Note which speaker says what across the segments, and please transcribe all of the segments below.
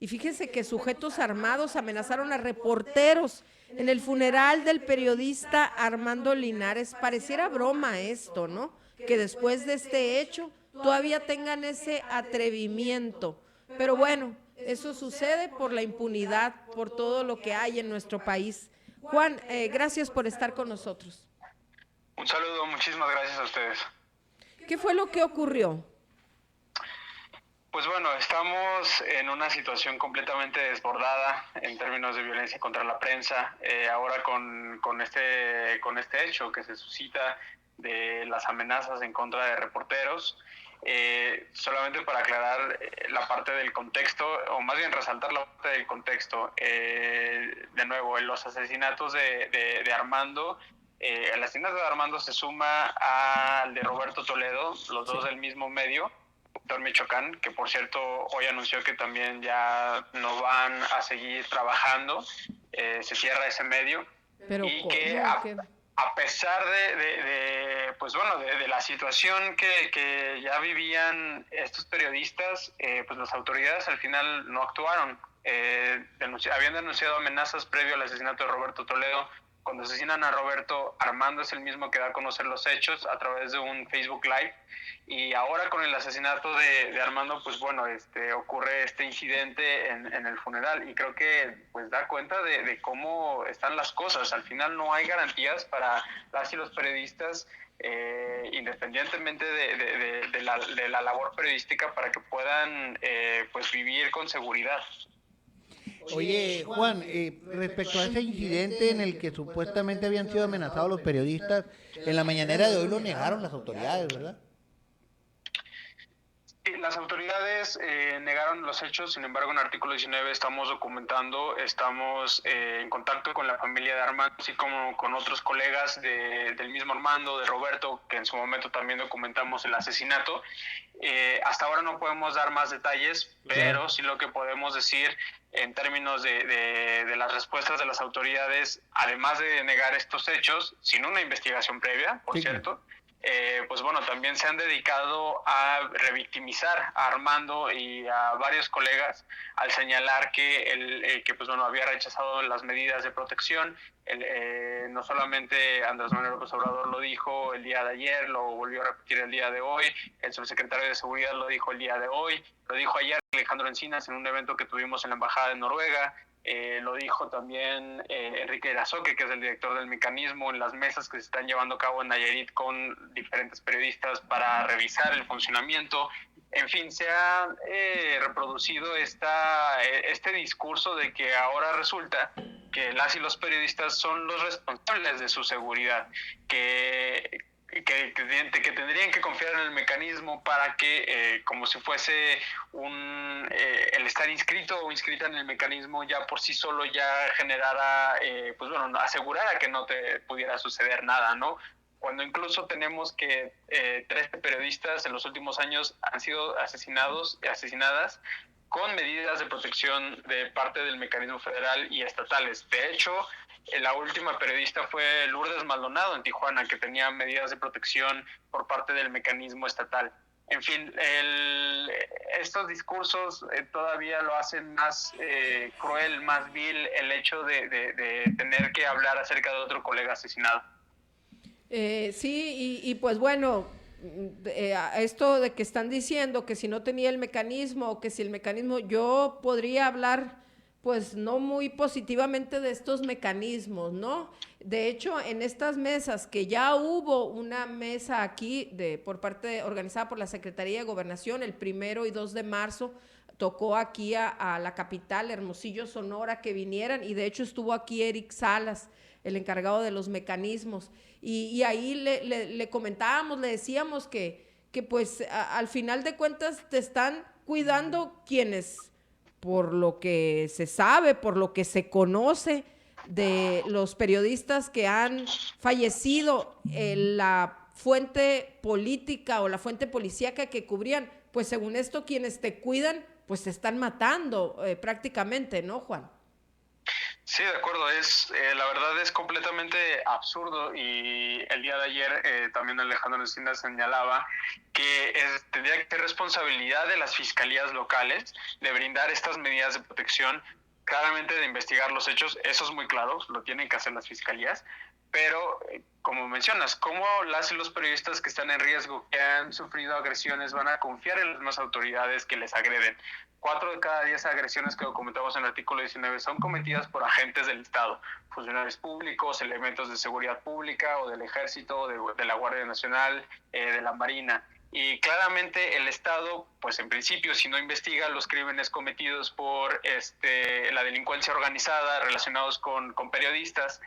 Speaker 1: Y fíjense que sujetos armados amenazaron a reporteros en el funeral del periodista Armando Linares. Pareciera broma esto, ¿no? Que después de este hecho todavía tengan ese atrevimiento. Pero bueno, eso sucede por la impunidad, por todo lo que hay en nuestro país. Juan, gracias por estar con nosotros.
Speaker 2: Un saludo, muchísimas gracias a ustedes.
Speaker 1: ¿Qué fue lo que ocurrió?
Speaker 2: Pues bueno, estamos en una situación completamente desbordada en términos de violencia contra la prensa. Ahora con este hecho que se suscita de las amenazas en contra de reporteros. Solamente para aclarar la parte del contexto, o más bien resaltar la parte del contexto, de nuevo, en los asesinatos de Armando, el asesinato de Armando se suma al de Roberto Toledo, los dos del mismo medio, Michoacán, que por cierto hoy anunció que también ya no van a seguir trabajando, se cierra ese medio.
Speaker 1: Pero
Speaker 2: y
Speaker 1: ¿cómo?
Speaker 2: que a pesar pues bueno, de la situación que ya vivían estos periodistas, pues las autoridades al final no actuaron. Habían denunciado amenazas previo al asesinato de Roberto Toledo. Cuando asesinan a Roberto, Armando es el mismo que da a conocer los hechos a través de un Facebook Live. Y ahora con el asesinato de Armando, pues bueno, ocurre este incidente en el funeral, y creo que pues da cuenta de cómo están las cosas. Al final no hay garantías para las y los periodistas, independientemente de la labor periodística, para que puedan pues vivir con seguridad.
Speaker 3: Oye, Juan, respecto a ese incidente en el que supuestamente habían sido amenazados los periodistas, en la mañanera de hoy lo negaron las autoridades, ¿verdad?
Speaker 2: Las autoridades negaron los hechos. Sin embargo, en el artículo 19 estamos documentando, estamos en contacto con la familia de Armando, así como con otros colegas del mismo Armando, de Roberto, que en su momento también documentamos el asesinato. Hasta ahora no podemos dar más detalles, pero sí lo que podemos decir en términos de las respuestas de las autoridades, además de negar estos hechos, sin una investigación previa, por cierto, pues bueno, también se han dedicado a revictimizar a Armando y a varios colegas al señalar que pues bueno, había rechazado las medidas de protección. No solamente Andrés Manuel López Obrador lo dijo el día de ayer, lo volvió a repetir el día de hoy, el subsecretario de Seguridad lo dijo el día de hoy, lo dijo ayer Alejandro Encinas en un evento que tuvimos en la Embajada de Noruega. Lo dijo también Enrique Irazoque, que es el director del mecanismo, en las mesas que se están llevando a cabo en Nayarit con diferentes periodistas para revisar el funcionamiento. En fin, se ha reproducido este discurso de que ahora resulta que las y los periodistas son los responsables de su seguridad, que tendrían que confiar en el mecanismo para que, como si fuese el estar inscrito o inscrita en el mecanismo ya por sí solo ya generara, pues bueno, asegurara que no te pudiera suceder nada, ¿no? Cuando incluso tenemos que 13 periodistas en los últimos años han sido asesinados y asesinadas con medidas de protección de parte del mecanismo federal y estatales. De hecho, la última periodista fue Lourdes Maldonado en Tijuana, que tenía medidas de protección por parte del mecanismo estatal. En fin, estos discursos todavía lo hacen más cruel, más vil, el hecho de tener que hablar acerca de otro colega asesinado.
Speaker 1: Sí, y pues bueno, esto de que están diciendo que si no tenía el mecanismo, o que si el mecanismo, yo podría hablar pues no muy positivamente de estos mecanismos, ¿no? De hecho, en estas mesas, que ya hubo una mesa aquí organizada por la Secretaría de Gobernación el 1 y 2 de marzo, tocó aquí a la capital, Hermosillo, Sonora, que vinieran, y de hecho estuvo aquí Eric Salas, el encargado de los mecanismos, y ahí le comentábamos, le decíamos que pues al final de cuentas te están cuidando quienes, por lo que se sabe, por lo que se conoce de los periodistas que han fallecido, la fuente política o la fuente policíaca que cubrían, pues según esto quienes te cuidan, pues te están matando prácticamente, ¿no, Juan?
Speaker 2: Sí, de acuerdo. La verdad es completamente absurdo, y el día de ayer también Alejandro Encina señalaba que tendría que ser responsabilidad de las fiscalías locales de brindar estas medidas de protección, claramente de investigar los hechos. Eso es muy claro, lo tienen que hacer las fiscalías, pero como mencionas, ¿cómo las y los periodistas que están en riesgo, que han sufrido agresiones, van a confiar en las demás autoridades que les agreden? 4 de cada 10 agresiones que documentamos en el artículo 19 son cometidas por agentes del Estado, funcionarios públicos, elementos de seguridad pública o del Ejército, de la Guardia Nacional, de la Marina. Y claramente el Estado, pues en principio, si no investiga los crímenes cometidos por la delincuencia organizada relacionados con periodistas,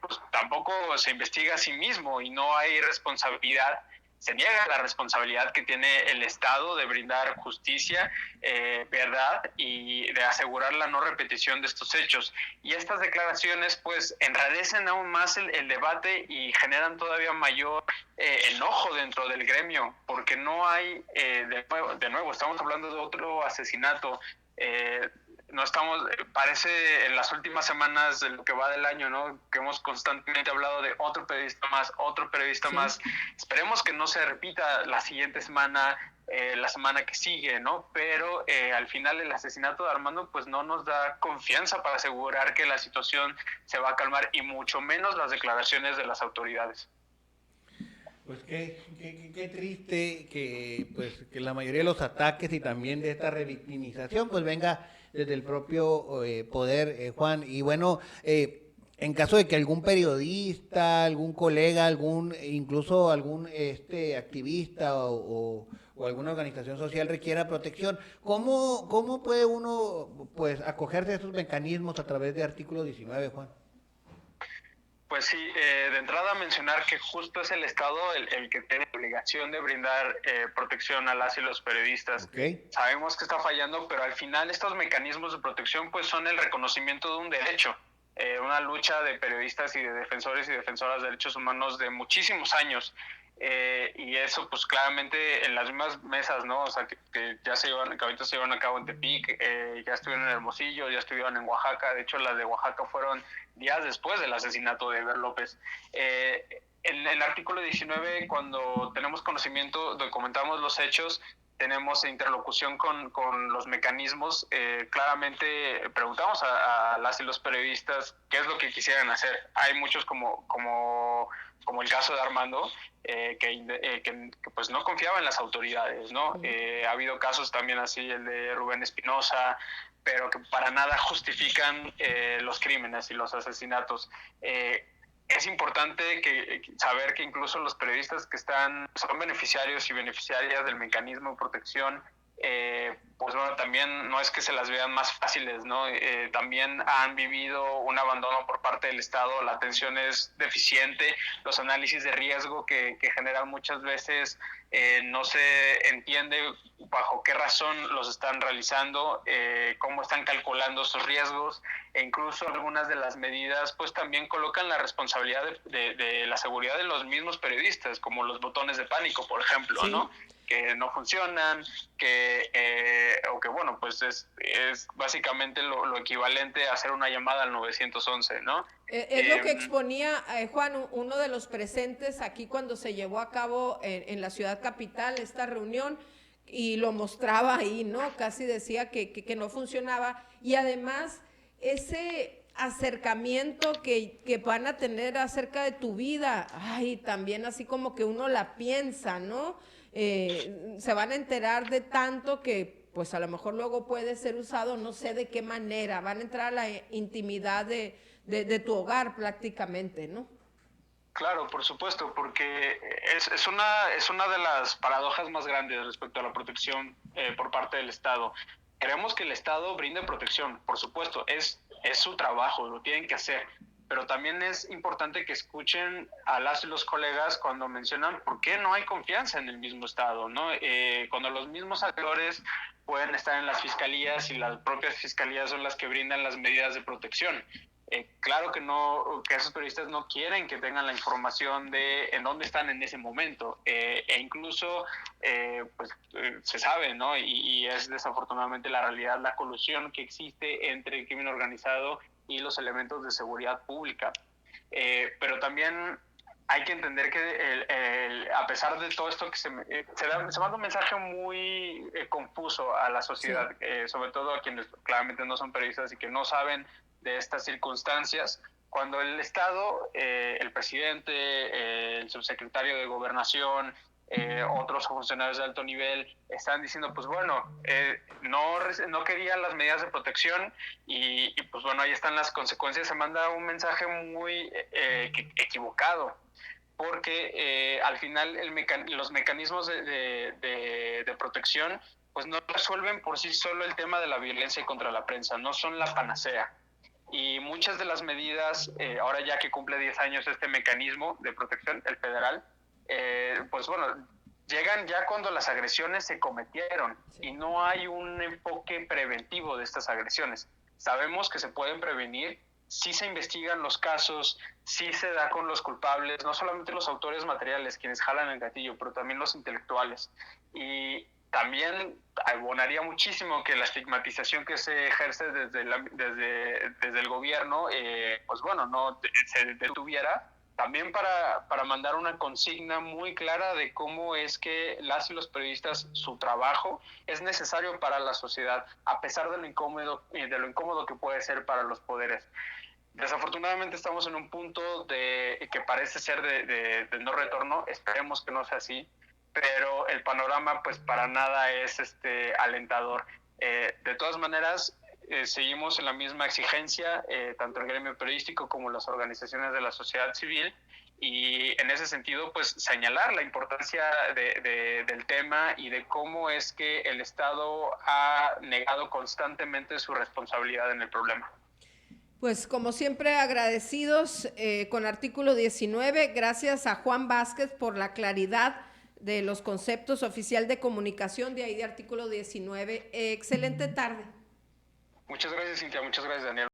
Speaker 2: pues tampoco se investiga a sí mismo y no hay responsabilidad. Se niega la responsabilidad que tiene el Estado de brindar justicia, verdad, y de asegurar la no repetición de estos hechos. Y estas declaraciones pues enrarecen aún más el debate y generan todavía mayor enojo dentro del gremio, porque no hay, de nuevo, estamos hablando de otro asesinato. No estamos, parece en las últimas semanas de lo que va del año, ¿no?, que hemos constantemente hablado de otro periodista más. Esperemos que no se repita la siguiente semana, la semana que sigue, ¿no? Pero al final el asesinato de Armando pues no nos da confianza para asegurar que la situación se va a calmar, y mucho menos las declaraciones de las autoridades.
Speaker 3: Pues qué triste que la mayoría de los ataques y también de esta revictimización pues venga desde el propio poder, Juan. Y bueno, en caso de que algún periodista, algún colega, incluso algún activista o alguna organización social requiera protección, ¿cómo puede uno pues acogerse a esos mecanismos a través de artículo 19, Juan?
Speaker 2: Pues sí, de entrada mencionar que justo es el Estado el que tiene la obligación de brindar protección a las y los periodistas.
Speaker 3: Okay.
Speaker 2: Sabemos que está fallando, pero al final estos mecanismos de protección pues son el reconocimiento de un derecho, una lucha de periodistas y de defensores y defensoras de derechos humanos de muchísimos años. Y eso pues claramente en las mismas mesas, ¿no? O sea, que ahorita se llevan a cabo en Tepic, ya estuvieron en Hermosillo, ya estuvieron en Oaxaca. De hecho, las de Oaxaca fueron días después del asesinato de Eber López. En el artículo 19, cuando tenemos conocimiento, documentamos los hechos, tenemos interlocución con los mecanismos, claramente preguntamos a las y los periodistas qué es lo que quisieran hacer. Hay muchos como el caso de Armando, que pues no confiaba en las autoridades, ¿no? Ha habido casos también así, el de Rubén Espinosa, pero que para nada justifican los crímenes y los asesinatos. Es importante saber que incluso los periodistas que son beneficiarios y beneficiarias del mecanismo de protección, pues bueno, también no es que se las vean más fáciles, ¿no? También han vivido un abandono por parte del Estado, la atención es deficiente, los análisis de riesgo que generan muchas veces no se entiende bajo qué razón los están realizando, cómo están calculando sus riesgos, e incluso algunas de las medidas pues también colocan la responsabilidad de la seguridad de los mismos periodistas, como los botones de pánico, por ejemplo, sí, ¿no?, que no funcionan, o que bueno, pues es básicamente lo equivalente a hacer una llamada al 911, ¿no?
Speaker 1: Es lo que exponía Juan, uno de los presentes aquí cuando se llevó a cabo en la ciudad capital esta reunión, y lo mostraba ahí, ¿no? Casi decía que no funcionaba, y además ese acercamiento que van a tener acerca de tu vida, ay, también así como que uno la piensa, ¿no? Se van a enterar de tanto que pues a lo mejor luego puede ser usado, no sé de qué manera, van a entrar a la intimidad de tu hogar prácticamente, ¿no?
Speaker 2: Claro, por supuesto, porque es una de las paradojas más grandes respecto a la protección por parte del Estado. Queremos que el Estado brinde protección, por supuesto, es su trabajo, lo tienen que hacer, pero también es importante que escuchen a las y los colegas cuando mencionan por qué no hay confianza en el mismo Estado, ¿no? Cuando los mismos actores pueden estar en las fiscalías y las propias fiscalías son las que brindan las medidas de protección. Claro que no, que esos periodistas no quieren que tengan la información de en dónde están en ese momento, e incluso se sabe, ¿no? Y es desafortunadamente la realidad, la colusión que existe entre el crimen organizado y los elementos de seguridad pública. Pero también hay que entender que a pesar de todo esto que se manda un mensaje muy confuso a la sociedad, sí. Sobre todo a quienes claramente no son periodistas y que no saben de estas circunstancias, cuando el Estado, el presidente, el subsecretario de Gobernación, otros funcionarios de alto nivel están diciendo, pues bueno, no querían las medidas de protección y pues bueno, ahí están las consecuencias. Se manda un mensaje muy equivocado, porque al final los mecanismos de protección pues no resuelven por sí solo el tema de la violencia contra la prensa, no son la panacea. Y muchas de las medidas, ahora ya que cumple 10 años este mecanismo de protección, el federal, pues bueno, llegan ya cuando las agresiones se cometieron, sí. Y no hay un enfoque preventivo de estas agresiones. Sabemos que se pueden prevenir, sí se investigan los casos, sí se da con los culpables, no solamente los autores materiales, quienes jalan el gatillo, pero también los intelectuales. Y también abonaría muchísimo que la estigmatización que se ejerce desde el gobierno, pues bueno, no se detuviera, también para mandar una consigna muy clara de cómo es que las y los periodistas, su trabajo es necesario para la sociedad, a pesar de lo incómodo que puede ser para los poderes. Desafortunadamente estamos en un punto que parece ser de no retorno, esperemos que no sea así, pero el panorama pues para nada es alentador. De todas maneras, seguimos en la misma exigencia, tanto el gremio periodístico como las organizaciones de la sociedad civil, y en ese sentido pues señalar la importancia del tema y de cómo es que el Estado ha negado constantemente su responsabilidad en el problema.
Speaker 1: Pues como siempre agradecidos con Artículo 19, gracias a Juan Vázquez por la claridad de los conceptos oficial de comunicación, de ahí de Artículo 19. Excelente tarde.
Speaker 2: Muchas gracias, Cintia, muchas gracias, Daniel.